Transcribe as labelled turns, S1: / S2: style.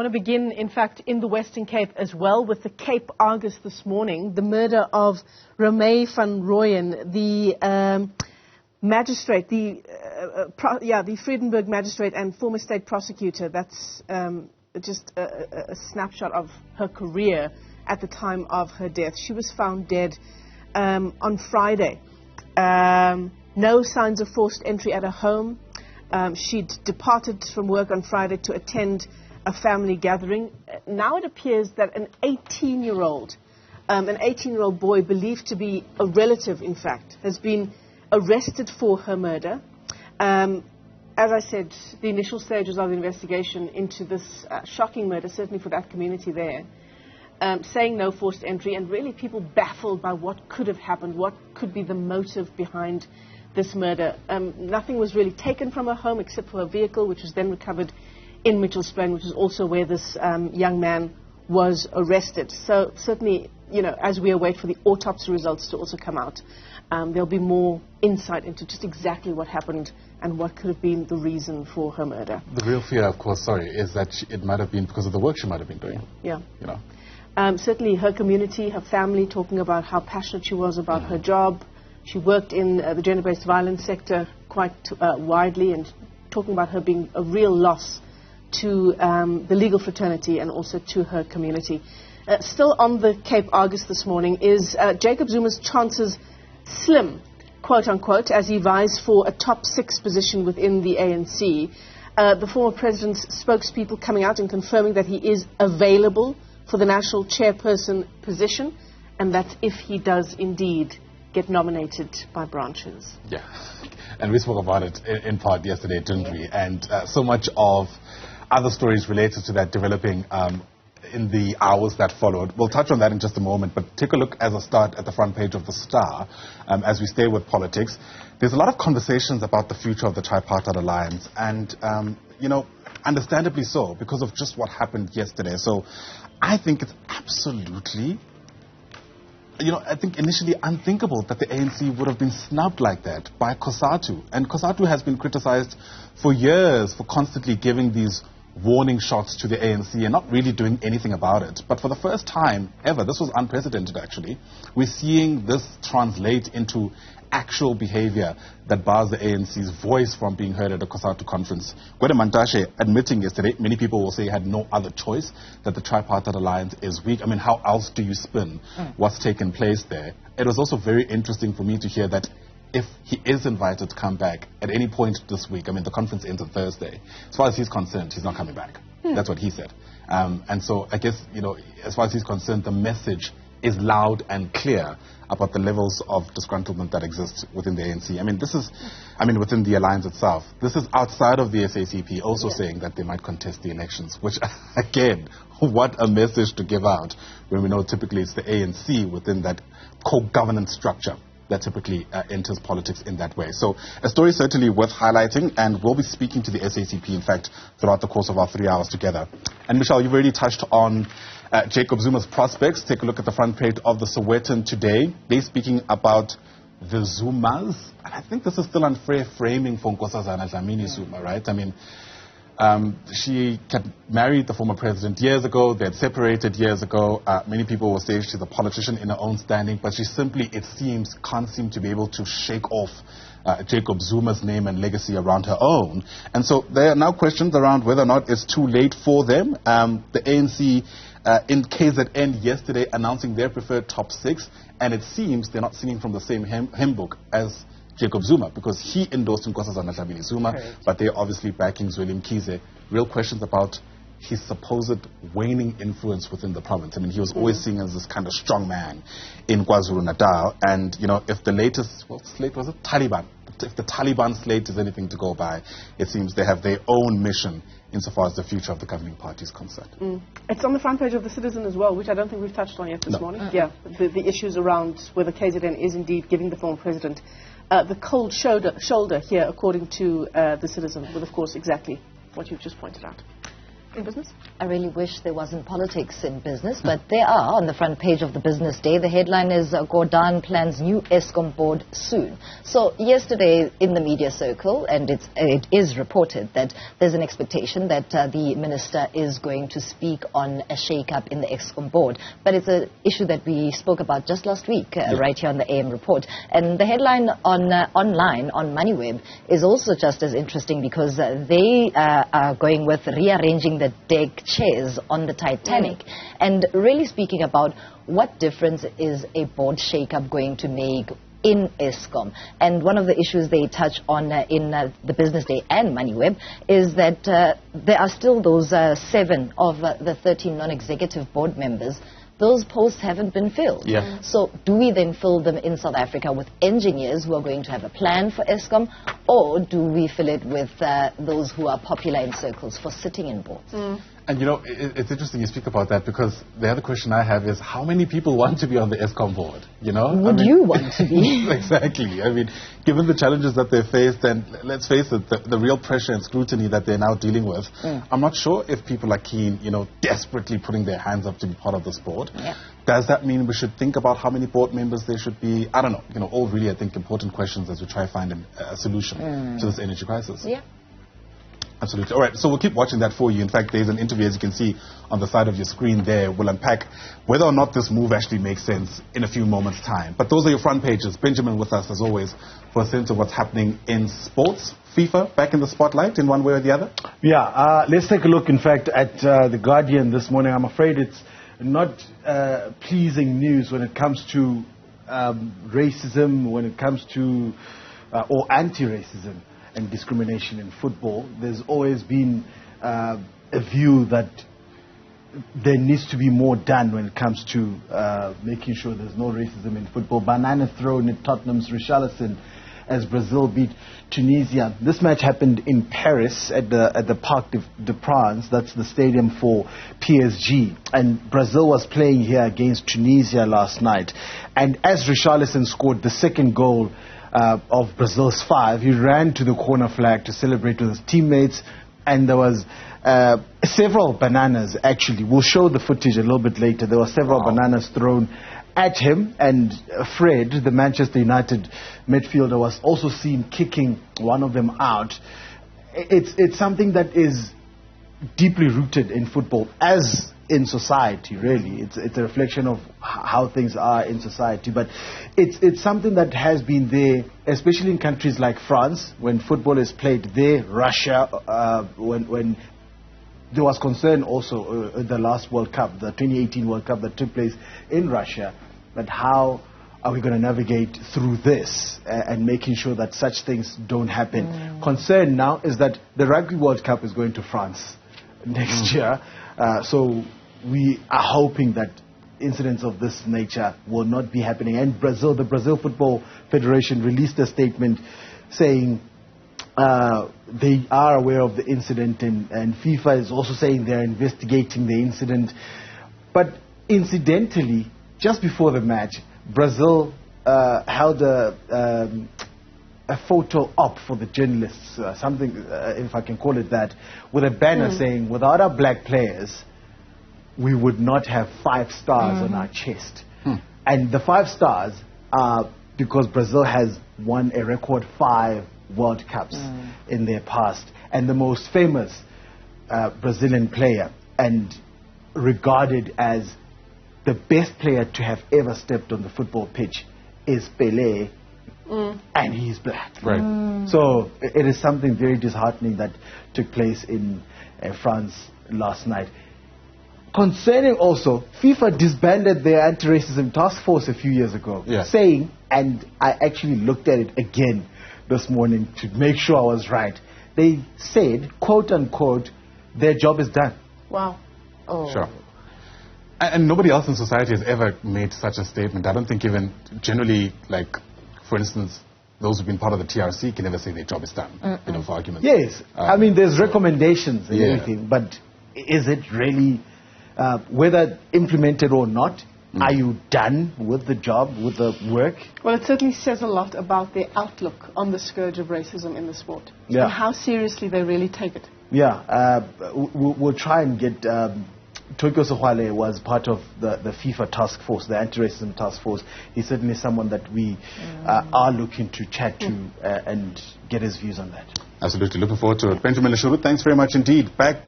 S1: want to begin, in fact, in the Western Cape as well, with the Cape Argus this morning, the murder of Romee van Rooyen, the magistrate, the Vredenburg magistrate and former state prosecutor. That's just a snapshot of her career at the time of her death. She was found dead on Friday. No signs of forced entry at her home. She'd departed from work on Friday to attend a family gathering. Now it appears that an 18-year-old boy believed to be a relative, in fact, has been arrested for her murder. As I said, the initial stages of the investigation into this shocking murder, certainly for that community there, saying no forced entry, and really people baffled by what could have happened, what could be the motive behind this murder. Nothing was really taken from her home except for her vehicle, which was then recovered in Mitchell's Plain, which is also where this young man was arrested. So certainly, you know, as we await for the autopsy results to also come out, there'll be more insight into just exactly what happened and what could have been the reason for her murder. The
S2: real fear, of course, is that it might have been because of the work she might have been doing.
S1: Yeah.
S2: You know.
S1: Certainly her community, her family, talking about how passionate she was about her job. She worked in the gender-based violence sector quite widely, and talking about her being a real loss to the legal fraternity and also to her community. Still on the Cape Argus this morning is Jacob Zuma's chances slim, quote-unquote, as he vies for a top 6 position within the ANC. The former president's spokespeople coming out and confirming that he is available for the national chairperson position, and that if he does indeed get nominated by branches.
S2: Yeah, and we spoke about it in part yesterday, didn't we? And so much of other stories related to that developing in the hours that followed. We'll touch on that in just a moment, but take a look as a start at the front page of the Star as we stay with politics. There's a lot of conversations about the future of the tripartite alliance, and, you know, understandably so, because of just what happened yesterday. So I think it's absolutely, you know, I think initially unthinkable that the ANC would have been snubbed like that by COSATU. And COSATU has been criticized for years for constantly giving these warning shots to the ANC and not really doing anything about it. But for the first time ever, this was unprecedented actually, we're seeing this translate into actual behavior that bars the ANC's voice from being heard at a COSATU conference. Gwede Mantashe admitting yesterday, many people will say he had no other choice, that the tripartite alliance is weak. I mean, how else do you spin what's taken place there? It was also very interesting for me to hear that if he is invited to come back at any point this week, I mean, the conference ends on Thursday, as far as he's concerned, he's not coming back. That's what he said. And so I guess, you know, as far as he's concerned, the message is loud and clear about the levels of disgruntlement that exist within the ANC. I mean, this is, within the alliance itself. This is outside of the SACP also saying that they might contest the elections, which, again, what a message to give out when we know typically it's the ANC within that co-governance structure that typically enters politics in that way. So a story certainly worth highlighting, and we'll be speaking to the SACP, in fact, throughout the course of our 3 hours together. And Michelle, you've already touched on Jacob Zuma's prospects. Take a look at the front page of the Sowetan today. They're speaking about the Zumas, and I think this is still unfair framing for Nkosazana Dlamini Zuma, right? I mean, she married the former president years ago. They had separated years ago. Many people will say she's a politician in her own standing, but she simply, it seems, can't seem to be able to shake off Jacob Zuma's name and legacy around her own. And so there are now questions around whether or not it's too late for them. The ANC in KZN yesterday announcing their preferred top 6, and it seems they're not singing from the same hymn book as Jacob Zuma, because he endorsed Nkosazana Dlamini Zuma, but they're obviously backing Zweli Mkhize. Real questions about his supposed waning influence within the province. I mean, he was always seen as this kind of strong man in KwaZulu-Natal, and, you know, if the latest, slate was it? Taliban. If the Taliban slate is anything to go by, it seems they have their own mission insofar as the future of the governing party is concerned.
S1: It's on the front page of the Citizen as well, which I don't think we've touched on yet this morning. Yeah, the issues around whether KZN is indeed giving the former president the cold shoulder here, according to the Citizen, with, of course, exactly what you've just pointed out. in business?
S3: I really wish there wasn't politics in business, but there are on the front page of the Business Day. The headline is Gordhan plans new Eskom board soon. So yesterday in the media circle, and it is reported that there's an expectation that the minister is going to speak on a shake-up in the Eskom board. But it's an issue that we spoke about just last week, right here on the AM report. And the headline on online on MoneyWeb is also just as interesting because they are going with rearranging the deck chairs on the Titanic and really speaking about what difference is a board shake-up going to make in Eskom. And one of the issues they touch on in the Business Day and MoneyWeb is that there are still those 7 of the 13 non-executive board members. Those posts haven't been filled.
S2: Yeah.
S3: So do we then fill them in South Africa with engineers who are going to have a plan for Eskom, or do we fill it with those who are popular in circles for sitting in boards?
S2: And you know, it's interesting you speak about that, because the other question I have is how many people want to be on the Eskom board? You know,
S3: Would you want to be?
S2: Exactly. I mean, given the challenges that they faced, and let's face it, the real pressure and scrutiny that they're now dealing with, I'm not sure if people are keen, you know, desperately putting their hands up to be part of this board.
S3: Yeah.
S2: Does that mean we should think about how many board members there should be? I don't know. You know, all really, I think, important questions as we try to find a solution to this energy crisis.
S3: Yeah.
S2: Absolutely. All right, so we'll keep watching that for you. In fact, there's an interview, as you can see on the side of your screen there. We'll unpack whether or not this move actually makes sense in a few moments' time. But those are your front pages. Benjamin with us, as always, for a sense of what's happening in sports. FIFA back in the spotlight in one way or the other?
S4: Yeah, let's take a look, in fact, at The Guardian this morning. I'm afraid it's not pleasing news when it comes to racism, when it comes to, or anti-racism and discrimination in football. There's always been a view that there needs to be more done when it comes to making sure there's no racism in football. Banana thrown at Tottenham's Richarlison as Brazil beat Tunisia. This match happened in Paris at the Parc des Princes. That's the stadium for PSG. And Brazil was playing here against Tunisia last night. And as Richarlison scored the second goal of Brazil's 5, he ran to the corner flag to celebrate with his teammates, and there was several bananas, actually. We'll show the footage a little bit later. There were several bananas thrown at him, and Fred, the Manchester United midfielder, was also seen kicking one of them out. It's something that is deeply rooted in football, as in society, really. It's a reflection of how things are in society. But it's something that has been there, especially in countries like France, when football is played there, Russia, when there was concern also the last World Cup, the 2018 World Cup that took place in Russia, but how are we going to navigate through this and making sure that such things don't happen? Concern now is that the Rugby World Cup is going to France next year, so we are hoping that incidents of this nature will not be happening. And the Brazil Football Federation released a statement saying they are aware of the incident, and FIFA is also saying they're investigating the incident. But incidentally, just before the match, Brazil held a photo op for the journalists, something, if I can call it that, with a banner saying, without our black players, we would not have 5 stars on our chest. And the 5 stars are because Brazil has won a record 5 World Cups in their past. And the most famous Brazilian player, and regarded as the best player to have ever stepped on the football pitch, is Pelé, and he's black.
S2: Right.
S4: So it is something very disheartening that took place in France last night. Concerning also, FIFA disbanded their anti-racism task force a few years ago, saying, and I actually looked at it again this morning to make sure I was right, they said, quote unquote, their job is done.
S1: Wow.
S3: Oh.
S2: Sure. And nobody else in society has ever made such a statement. I don't think even generally, like, for instance, those who've been part of the TRC can never say their job is done, you know, for argument's sake.
S4: Yes. I mean, there's recommendations and everything, but is it really, whether implemented or not, Are you done with the job, with the work?
S1: Well, it certainly says a lot about their outlook on the scourge of racism in the sport.
S4: Yeah.
S1: And how seriously they really take it.
S4: Yeah, we'll try and get... Tokyo Sohwale was part of the FIFA task force, the anti-racism task force. He's certainly someone that we are looking to chat to and get his views on that.
S2: Absolutely. Looking forward to it. Benjamin Leshoro, thanks very much indeed. Back